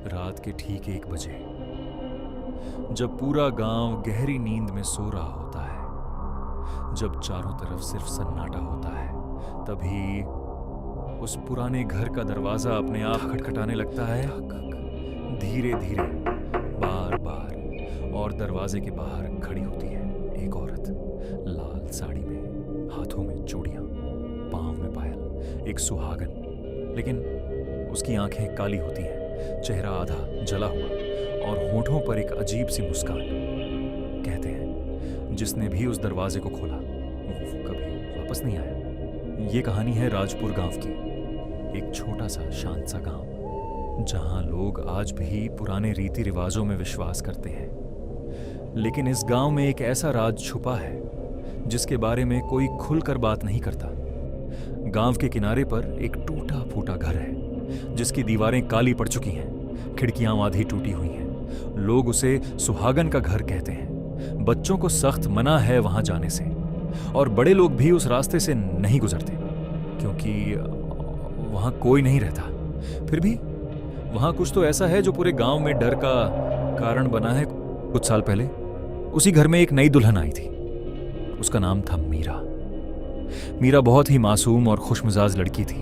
रात के ठीक 1 बजे, जब पूरा गांव गहरी नींद में सो रहा होता है, जब चारों तरफ सिर्फ सन्नाटा होता है, तभी उस पुराने घर का दरवाजा अपने आप खटखटाने लगता है, धीरे धीरे, बार बार। और दरवाजे के बाहर खड़ी होती है एक औरत, लाल साड़ी में, हाथों में चूड़ियां, पांव में पायल, एक सुहागन। लेकिन उसकी आंखें काली होती हैं, चेहरा आधा जला हुआ और होठों पर एक अजीब सी मुस्कान। कहते हैं जिसने भी उस दरवाजे को खोला वो कभी वापस नहीं आया। ये कहानी है राजपुर गांव की, एक छोटा सा शांत सा गांव जहां लोग आज भी पुराने रीति रिवाजों में विश्वास करते हैं। लेकिन इस गांव में एक ऐसा राज छुपा है जिसके बारे में कोई खुलकर बात नहीं करता। गांव के किनारे पर एक टूटा फूटा घर है जिसकी दीवारें काली पड़ चुकी हैं, खिड़कियां आधी टूटी हुई हैं। लोग उसे सुहागन का घर कहते हैं। बच्चों को सख्त मना है वहां जाने से, और बड़े लोग भी उस रास्ते से नहीं गुजरते क्योंकि वहां कोई नहीं रहता। फिर भी वहां कुछ तो ऐसा है जो पूरे गांव में डर का कारण बना है। कुछ साल पहले उसी घर में एक नई दुल्हन आई थी। उसका नाम था मीरा। मीरा बहुत ही मासूम और खुशमिजाज लड़की थी।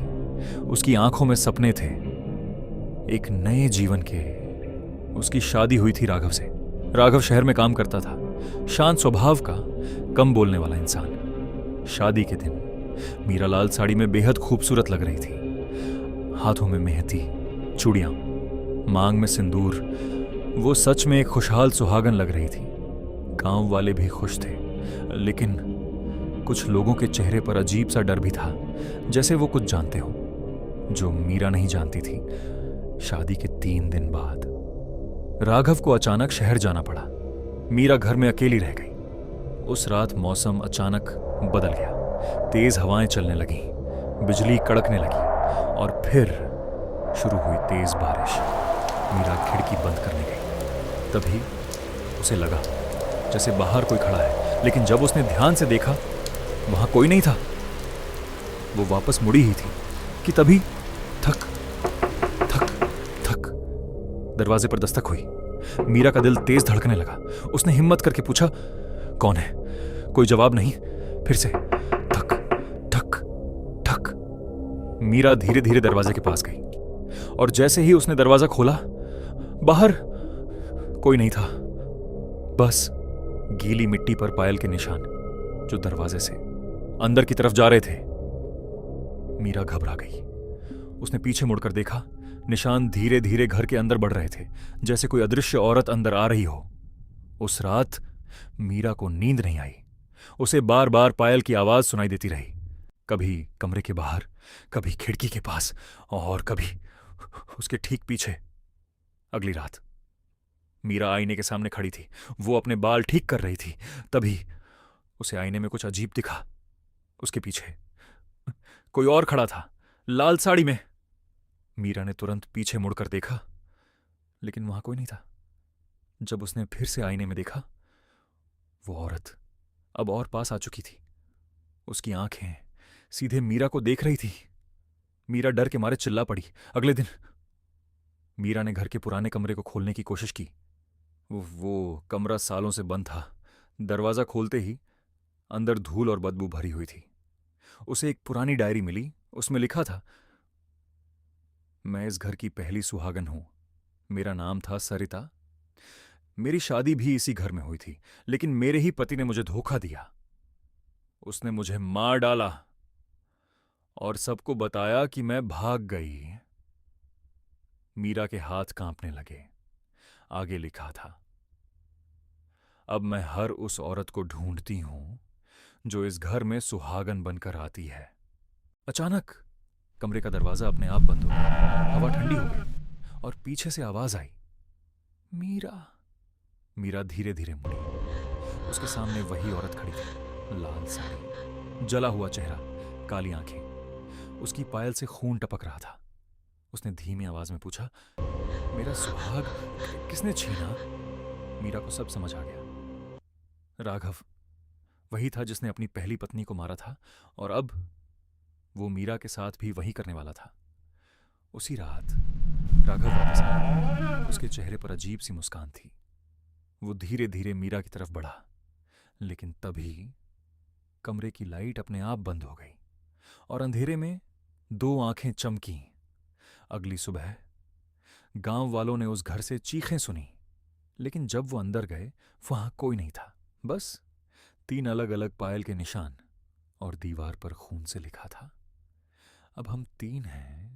उसकी आंखों में सपने थे, एक नए जीवन के। उसकी शादी हुई थी राघव से। राघव शहर में काम करता था, शांत स्वभाव का, कम बोलने वाला इंसान। शादी के दिन मीरा लाल साड़ी में बेहद खूबसूरत लग रही थी। हाथों में मेहंदी, चूड़ियां, मांग में सिंदूर। वो सच में एक खुशहाल सुहागन लग रही थी। गांव वाले भी खुश थे, लेकिन कुछ लोगों के चेहरे पर अजीब सा डर भी था, जैसे वो कुछ जानते हो जो मीरा नहीं जानती थी। शादी के 3 दिन बाद राघव को अचानक शहर जाना पड़ा। मीरा घर में अकेली रह गई। उस रात मौसम अचानक बदल गया। तेज हवाएं चलने लगी, बिजली कड़कने लगी और फिर शुरू हुई तेज बारिश। मीरा खिड़की बंद करने गई। तभी उसे लगा जैसे बाहर कोई खड़ा है, लेकिन जब उसने ध्यान से देखा वहां कोई नहीं था। वो वापस मुड़ी ही थी कि तभी थक थक थक दरवाजे पर दस्तक हुई। मीरा का दिल तेज धड़कने लगा। उसने हिम्मत करके पूछा, कौन है? कोई जवाब नहीं। फिर से थक थक थक। मीरा धीरे धीरे दरवाजे के पास गई और जैसे ही उसने दरवाजा खोला, बाहर कोई नहीं था, बस गीली मिट्टी पर पायल के निशान जो दरवाजे से अंदर की तरफ जा रहे थे। मीरा घबरा गई। उसने पीछे मुड़कर देखा। निशान धीरे धीरे घर के अंदर बढ़ रहे थे, जैसे कोई अदृश्य औरत अंदर आ रही हो। उस रात मीरा को नींद नहीं आई। उसे बार बार पायल की आवाज सुनाई देती रही, कभी कमरे के बाहर, कभी खिड़की के पास और कभी उसके ठीक पीछे। अगली रात मीरा आईने के सामने खड़ी थी। वो अपने बाल ठीक कर रही थी। तभी उसे आईने में कुछ अजीब दिखा। उसके पीछे कोई और खड़ा था, लाल साड़ी में। मीरा ने तुरंत पीछे मुड़कर देखा, लेकिन वहां कोई नहीं था। जब उसने फिर से आईने में देखा, वो औरत अब और पास आ चुकी थी। उसकी आंखें सीधे मीरा को देख रही थी। मीरा डर के मारे चिल्ला पड़ी। अगले दिन मीरा ने घर के पुराने कमरे को खोलने की कोशिश की। वो कमरा सालों से बंद था। दरवाजा खोलते ही अंदर धूल और बदबू भरी हुई थी। उसे एक पुरानी डायरी मिली। उसमें लिखा था, मैं इस घर की पहली सुहागन हूं। मेरा नाम था सरिता। मेरी शादी भी इसी घर में हुई थी, लेकिन मेरे ही पति ने मुझे धोखा दिया। उसने मुझे मार डाला और सबको बताया कि मैं भाग गई। मीरा के हाथ कांपने लगे। आगे लिखा था, अब मैं हर उस औरत को ढूंढती हूं जो इस घर में सुहागन बनकर आती है। अचानक कमरे का दरवाजा अपने आप बंद हो गया। हवा ठंडी हो गई और पीछे से आवाज आई, मीरा। मीरा धीरे धीरे मुड़ी। उसके सामने वही औरत खड़ी थी, लाल साड़ी, जला हुआ चेहरा, काली आंखें। उसकी पायल से खून टपक रहा था। उसने धीमी आवाज में पूछा, मेरा सुहाग किसने छीना? मीरा को सब समझ आ गया। राघव वही था जिसने अपनी पहली पत्नी को मारा था, और अब वो मीरा के साथ भी वही करने वाला था। उसी रात राघव वापस आया। उसके चेहरे पर अजीब सी मुस्कान थी। वो धीरे धीरे मीरा की तरफ बढ़ा, लेकिन तभी कमरे की लाइट अपने आप बंद हो गई और अंधेरे में दो आंखें चमकीं। अगली सुबह गांव वालों ने उस घर से चीखें सुनी, लेकिन जब वो अंदर गए वहां कोई नहीं था। बस 3 अलग अलग पायल के निशान और दीवार पर खून से लिखा था, अब हम 3 हैं